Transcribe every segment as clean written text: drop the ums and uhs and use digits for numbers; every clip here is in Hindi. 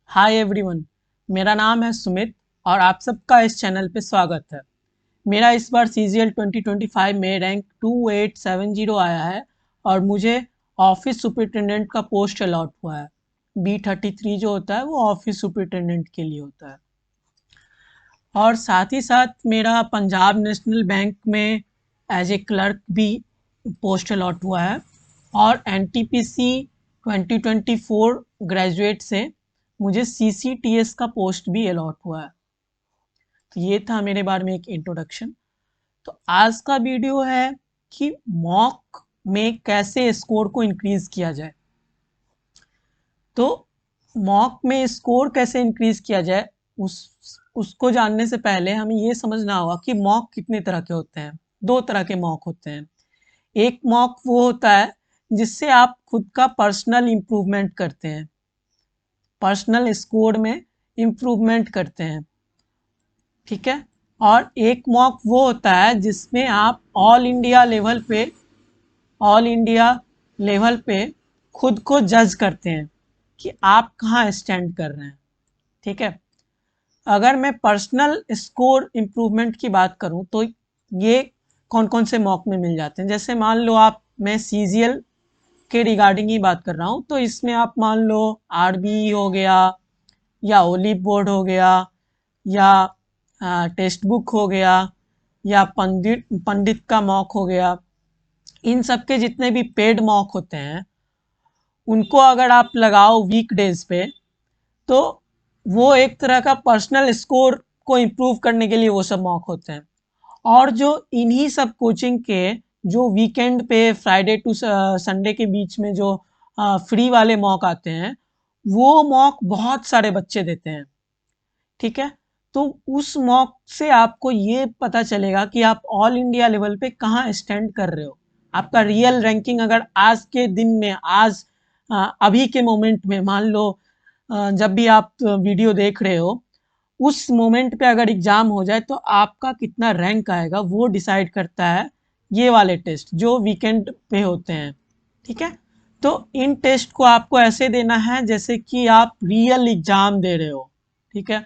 हाय एवरीवन, मेरा नाम है सुमित और आप सबका इस चैनल पे स्वागत है। मेरा इस बार CGL 2025 में रैंक 2870 आया है और मुझे ऑफिस सुपरिटेंडेंट का पोस्ट अलॉट हुआ है। B33 जो होता है वो ऑफिस सुपरिटेंडेंट के लिए होता है। और साथ ही साथ मेरा पंजाब नेशनल बैंक में एज ए क्लर्क भी पोस्ट अलॉट हुआ है और NTPC 2024 ग्रेजुएट से मुझे CCTS का पोस्ट भी अलॉट हुआ है। तो ये था मेरे बारे में एक इंट्रोडक्शन। तो आज का वीडियो है कि मॉक में कैसे स्कोर को इंक्रीज किया जाए। तो मॉक में स्कोर कैसे इंक्रीज किया जाए उसको जानने से पहले हमें ये समझना होगा कि मॉक कितने तरह के होते हैं। दो तरह के मॉक होते हैं। एक मॉक वो होता है जिससे आप खुद का पर्सनल इम्प्रूवमेंट करते हैं, पर्सनल स्कोर में इम्प्रूवमेंट करते हैं, ठीक है। और एक मॉक वो होता है जिसमें आप ऑल इंडिया लेवल पे खुद को जज करते हैं कि आप कहाँ स्टैंड कर रहे हैं, ठीक है। अगर मैं पर्सनल स्कोर इम्प्रूवमेंट की बात करूं तो ये कौन कौन से मॉक में मिल जाते हैं। जैसे मान लो मैं CGL के रिगार्डिंग ही बात कर रहा हूं, तो इसमें आप मान लो RBE हो गया या ओलिव बोर्ड हो गया या टेक्स्ट बुक हो गया या पंडित का मॉक हो गया। इन सब के जितने भी पेड मॉक होते हैं उनको अगर आप लगाओ वीक डेज पे तो वो एक तरह का पर्सनल स्कोर को इम्प्रूव करने के लिए वो सब मॉक होते हैं। और जो इन्हीं सब कोचिंग के जो वीकेंड पे फ्राइडे टू संडे के बीच में जो फ्री वाले मॉक आते हैं वो मॉक बहुत सारे बच्चे देते हैं, ठीक है। तो उस मॉक से आपको ये पता चलेगा कि आप ऑल इंडिया लेवल पे कहाँ स्टैंड कर रहे हो। आपका रियल रैंकिंग अगर आज के दिन में अभी के मोमेंट में मान लो जब भी आप वीडियो देख रहे हो उस मोमेंट पे अगर एग्ज़ाम हो जाए तो आपका कितना रैंक आएगा वो डिसाइड करता है ये वाले टेस्ट जो वीकेंड पे होते हैं, ठीक है। तो इन टेस्ट को आपको ऐसे देना है जैसे कि आप रियल एग्ज़ाम दे रहे हो, ठीक है।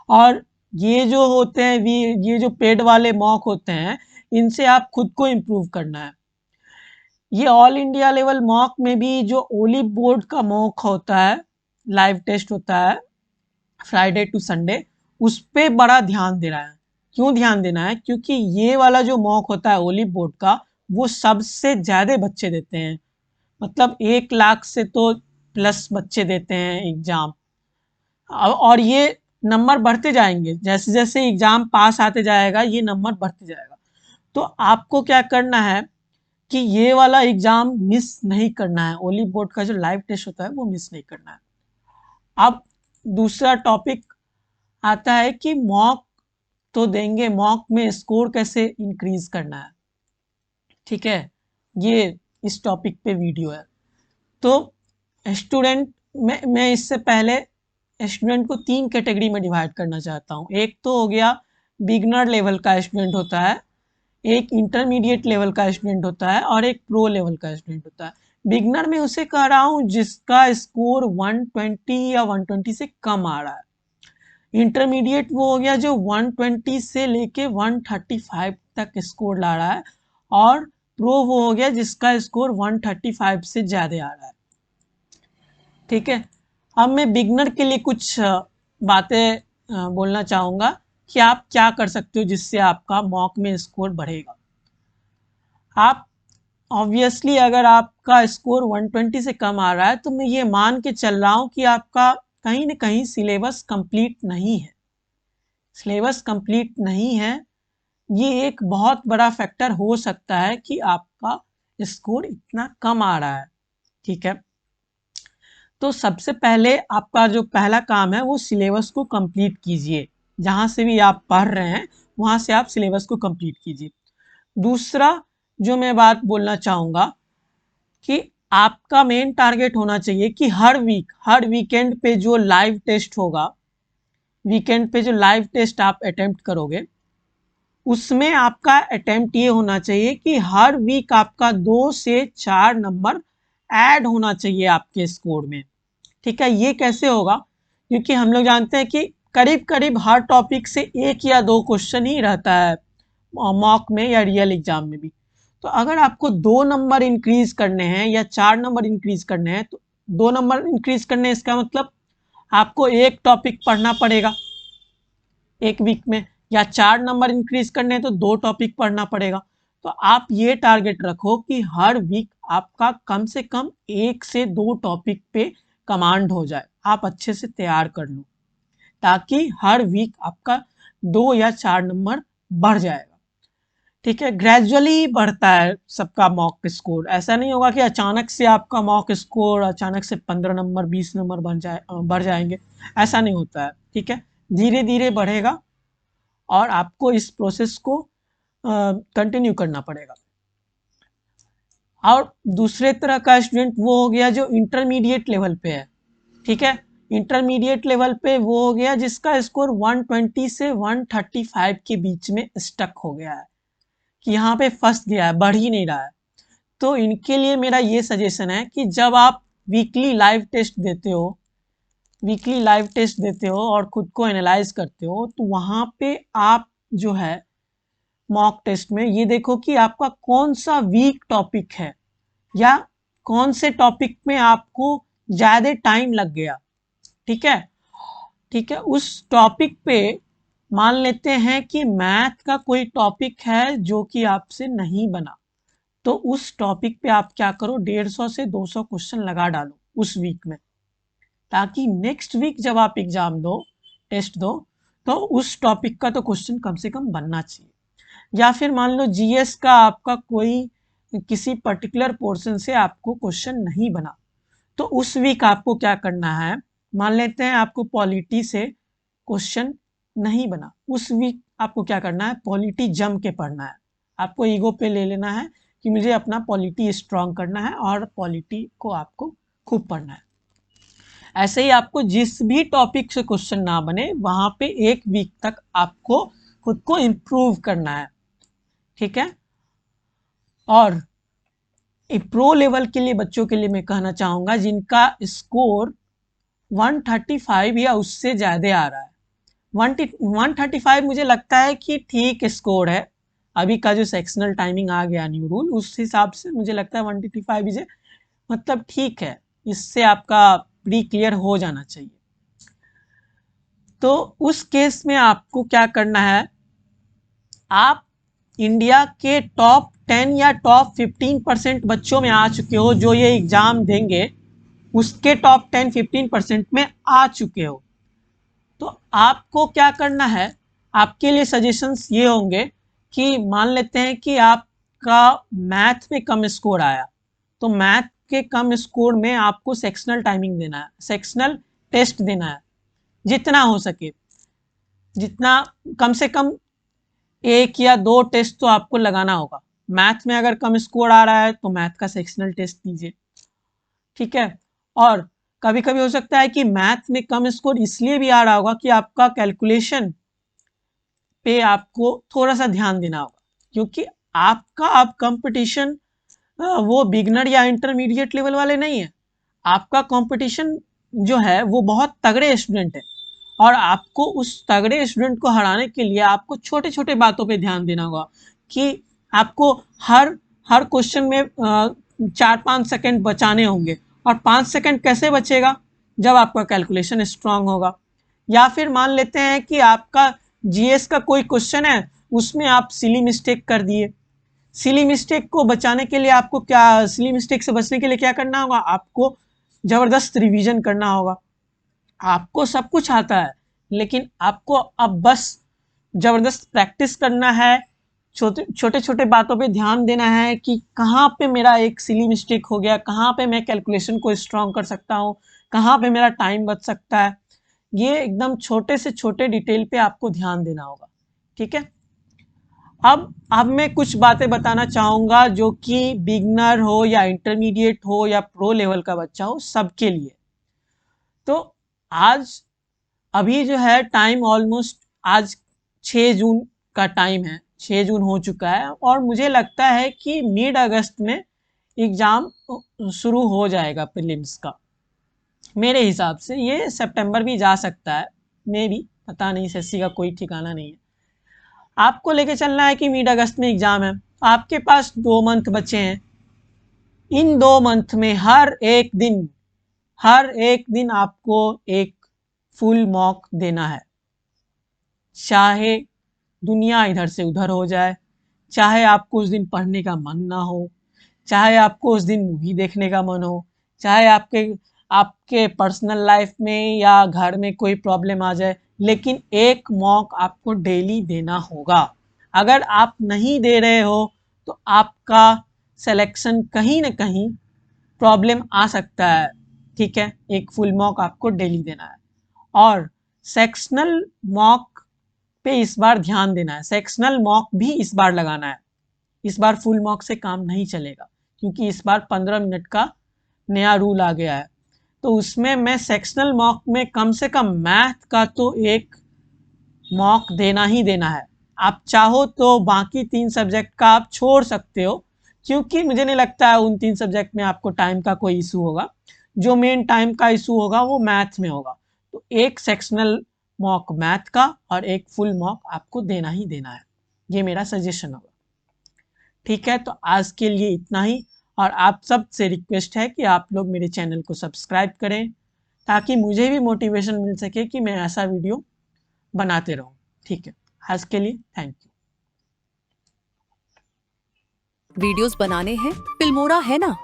और ये जो होते हैं ये जो पेड वाले मॉक होते हैं इनसे आप खुद को इम्प्रूव करना है। ये ऑल इंडिया लेवल मॉक में भी जो ओलिव बोर्ड का मॉक होता है, लाइव टेस्ट होता है फ्राइडे टू संडे, उस पे बड़ा ध्यान देना है। क्यों ध्यान देना है? क्योंकि ये वाला जो मॉक होता है ओलिव बोर्ड का वो सबसे ज़्यादा बच्चे देते हैं, मतलब 1 लाख से तो प्लस बच्चे देते हैं एग्ज़ाम। और ये नंबर बढ़ते जाएंगे जैसे जैसे एग्ज़ाम पास आते जाएगा, ये नंबर बढ़ते जाएगा। तो आपको क्या करना है कि ये वाला एग्ज़ाम मिस नहीं करना है। ओलिव बोर्ड का जो लाइव टेस्ट होता है वो मिस नहीं करना है। अब दूसरा टॉपिक आता है कि मॉक तो देंगे, मॉक में स्कोर कैसे इंक्रीज करना है, ठीक है। ये इस टॉपिक पे वीडियो है। तो स्टूडेंट मैं इससे पहले स्टूडेंट को 3 कैटेगरी में डिवाइड करना चाहता हूँ। एक तो हो गया बिगनर लेवल का स्टूडेंट होता है, एक इंटरमीडिएट लेवल का स्टूडेंट होता है और एक प्रो लेवल का स्टूडेंट होता है। बिगनर में उसे कह रहा हूँ जिसका स्कोर 120 या 120 से कम आ रहा है। इंटरमीडिएट वो हो गया जो 120 से लेके 135 तक स्कोर ला रहा है और प्रो वो हो गया जिसका स्कोर 135 से ज़्यादा आ रहा है, ठीक है। अब मैं बिगनर के लिए कुछ बातें बोलना चाहूँगा कि आप क्या कर सकते हो जिससे आपका मॉक में स्कोर बढ़ेगा। आप ऑब्वियसली अगर आपका स्कोर 120 से कम आ रहा है तो मैं ये मान के चल रहा हूँ कि आपका कहीं ना कहीं सिलेबस कंप्लीट नहीं है। सिलेबस कंप्लीट नहीं है, ये एक बहुत बड़ा फैक्टर हो सकता है कि आपका स्कोर इतना कम आ रहा है, ठीक है। तो सबसे पहले आपका जो पहला काम है वो सिलेबस को कंप्लीट कीजिए। जहाँ से भी आप पढ़ रहे हैं वहाँ से आप सिलेबस को कंप्लीट कीजिए। दूसरा जो मैं बात बोलना चाहूँगा कि आपका मेन टारगेट होना चाहिए कि हर वीकेंड पे जो लाइव टेस्ट होगा, वीकेंड पे जो लाइव टेस्ट आप अटेम्प्ट करोगे उसमें आपका अटेम्प्ट ये होना चाहिए कि हर वीक आपका 2 से 4 नंबर ऐड होना चाहिए आपके स्कोर में, ठीक है। ये कैसे होगा? क्योंकि हम लोग जानते हैं कि करीब करीब हर टॉपिक से 1 या 2 क्वेश्चन ही रहता है मॉक में या रियल एग्जाम में भी। तो अगर आपको 2 नंबर इंक्रीज करने हैं या 4 नंबर इंक्रीज करने हैं, तो 2 नंबर इंक्रीज करने हैं, इसका मतलब आपको एक टॉपिक पढ़ना पड़ेगा एक वीक में, या 4 नंबर इंक्रीज करने हैं तो 2 टॉपिक पढ़ना पड़ेगा। तो आप ये टारगेट रखो कि हर वीक आपका कम से कम 1 से 2 टॉपिक पे कमांड हो जाए, आप अच्छे से तैयार कर लो, ताकि हर वीक आपका 2 या 4 नंबर बढ़ जाएगा। ठीक है, ग्रेजुअली बढ़ता है सबका मॉक स्कोर, ऐसा नहीं होगा कि अचानक से आपका मॉक स्कोर अचानक से 15 नंबर 20 नंबर बढ़ जाएंगे, ऐसा नहीं होता है। ठीक है, धीरे धीरे बढ़ेगा और आपको इस प्रोसेस को कंटिन्यू करना पड़ेगा। और दूसरे तरह का स्टूडेंट वो हो गया जो इंटरमीडिएट लेवल पे है। ठीक है, इंटरमीडिएट लेवल पे वो हो गया जिसका स्कोर 120 से 135 के बीच में स्टक हो गया है, कि यहाँ पे फंस गया है, बढ़ ही नहीं रहा है। तो इनके लिए मेरा ये सजेशन है कि जब आप वीकली लाइव टेस्ट देते हो और खुद को एनालाइज करते हो, तो वहाँ पे आप जो है मॉक टेस्ट में ये देखो कि आपका कौन सा वीक टॉपिक है या कौन से टॉपिक में आपको ज़्यादा टाइम लग गया। ठीक है, उस टॉपिक पे मान लेते हैं कि मैथ का कोई टॉपिक है जो कि आपसे नहीं बना, तो उस टॉपिक पे आप क्या करो, 150 से 200 क्वेश्चन लगा डालो उस वीक में, ताकि नेक्स्ट वीक जब आप टेस्ट दो, तो उस टॉपिक का तो क्वेश्चन कम से कम बनना चाहिए। या फिर मान लो जीएस का आपका कोई किसी पर्टिकुलर पोर्शन से आपको क्वेश्चन नहीं बना, तो उस वीक आपको क्या करना है, मान लेते हैं आपको पॉलिटी से क्वेश्चन नहीं बना, उस वीक आपको क्या करना है, पॉलिटी जम के पढ़ना है। आपको ईगो पे ले लेना है कि मुझे अपना पॉलिटी स्ट्रांग करना है और पॉलिटी को आपको खूब पढ़ना है। ऐसे ही आपको जिस भी टॉपिक से क्वेश्चन ना बने, वहां पे 1 वीक तक आपको खुद को इम्प्रूव करना है। ठीक है, और प्रो लेवल के लिए बच्चों के लिए मैं कहना चाहूँगा जिनका स्कोर 135 या उससे ज़्यादा आ रहा है, 135 मुझे लगता है कि ठीक स्कोर है। अभी का जो सेक्शनल टाइमिंग आ गया न्यू रूल, उस हिसाब से मुझे लगता है 135 इसे मतलब ठीक है, इससे आपका प्री क्लियर हो जाना चाहिए। तो उस केस में आपको क्या करना है, आप इंडिया के टॉप 10 या टॉप 15% बच्चों में आ चुके हो, जो ये एग्जाम देंगे उसके टॉप 10-15% में आ चुके हो। तो आपको क्या करना है, आपके लिए सजेशंस ये होंगे कि मान लेते हैं कि आपका मैथ में कम स्कोर आया, तो मैथ के कम स्कोर में आपको सेक्शनल टाइमिंग देना है, सेक्शनल टेस्ट देना है, जितना हो सके, जितना कम से कम 1 या 2 टेस्ट तो आपको लगाना होगा। मैथ में अगर कम स्कोर आ रहा है तो मैथ का सेक्शनल टेस्ट दीजिए। ठीक है, और कभी कभी हो सकता है कि मैथ में कम स्कोर इसलिए भी आ रहा होगा कि आपका कैलकुलेशन पे आपको थोड़ा सा ध्यान देना होगा, क्योंकि आपका अब कंपटीशन वो बिगनर या इंटरमीडिएट लेवल वाले नहीं है, आपका कंपटीशन जो है वो बहुत तगड़े स्टूडेंट है, और आपको उस तगड़े स्टूडेंट को हराने के लिए आपको छोटे छोटे बातों पे ध्यान देना होगा, कि आपको हर हर क्वेश्चन में 4-5 सेकंड बचाने होंगे, और 5 सेकंड कैसे बचेगा, जब आपका कैलकुलेशन स्ट्रांग होगा। या फिर मान लेते हैं कि आपका जीएस का कोई क्वेश्चन है, उसमें आप सिली मिस्टेक कर दिए, सिली मिस्टेक को बचाने के लिए आपको क्या, सिली मिस्टेक से बचने के लिए क्या करना होगा, आपको जबरदस्त रिवीजन करना होगा। आपको सब कुछ आता है, लेकिन आपको अब बस जबरदस्त प्रैक्टिस करना है, छोटे छोटे बातों पे ध्यान देना है कि कहाँ पे मेरा एक सिली मिस्टेक हो गया, कहाँ पे मैं कैलकुलेशन को स्ट्रॉन्ग कर सकता हूँ, कहाँ पे मेरा टाइम बच सकता है। ये एकदम छोटे से छोटे डिटेल पे आपको ध्यान देना होगा। ठीक है, अब मैं कुछ बातें बताना चाहूँगा जो कि बिगनर हो या इंटरमीडिएट हो या प्रो लेवल का बच्चा हो, सबके लिए। तो आज अभी जो है टाइम ऑलमोस्ट आज 6 जून का टाइम है, 6 जून हो चुका है, और मुझे लगता है कि मिड अगस्त में एग्ज़ाम शुरू हो जाएगा प्रीलिम्स का। मेरे हिसाब से ये सितंबर भी जा सकता है, मे भी, पता नहीं, एसएससी का कोई ठिकाना नहीं है। आपको लेके चलना है कि मिड अगस्त में एग्ज़ाम है, आपके पास 2 मंथ बचे हैं। इन 2 मंथ में हर एक दिन आपको एक फुल मॉक देना है, चाहे दुनिया इधर से उधर हो जाए, चाहे आपको उस दिन पढ़ने का मन ना हो, चाहे आपको उस दिन मूवी देखने का मन हो, चाहे आपके आपके पर्सनल लाइफ में या घर में कोई प्रॉब्लम आ जाए, लेकिन एक मॉक आपको डेली देना होगा। अगर आप नहीं दे रहे हो तो आपका सिलेक्शन कहीं ना कहीं प्रॉब्लम आ सकता है। ठीक है, एक फुल मॉक आपको डेली देना है। और सेक्शनल मॉक पे इस बार ध्यान देना है, सेक्शनल मॉक भी इस बार लगाना है। इस बार फुल मॉक से काम नहीं चलेगा, क्योंकि इस बार 15 मिनट का नया रूल आ गया है। तो उसमें मैं सेक्शनल मॉक में कम से कम मैथ का तो एक मॉक देना ही देना है। आप चाहो तो बाकी 3 सब्जेक्ट का आप छोड़ सकते हो, क्योंकि मुझे नहीं लगता है उन 3 सब्जेक्ट में आपको टाइम का कोई इशू होगा। जो मेन टाइम का इशू होगा वो मैथ में होगा। तो एक सेक्शनल मॉक मैथ का और एक फुल मॉक आपको देना ही देना है, ये मेरा सजेशन होगा। ठीक है, तो आज के लिए इतना ही। और आप सब से रिक्वेस्ट है कि आप लोग मेरे चैनल को सब्सक्राइब करें, ताकि मुझे भी मोटिवेशन मिल सके कि मैं ऐसा वीडियो बनाते रहूं। ठीक है, आज के लिए थैंक यू। वीडियोस बनाने हैं, फिल्मोरा है ना।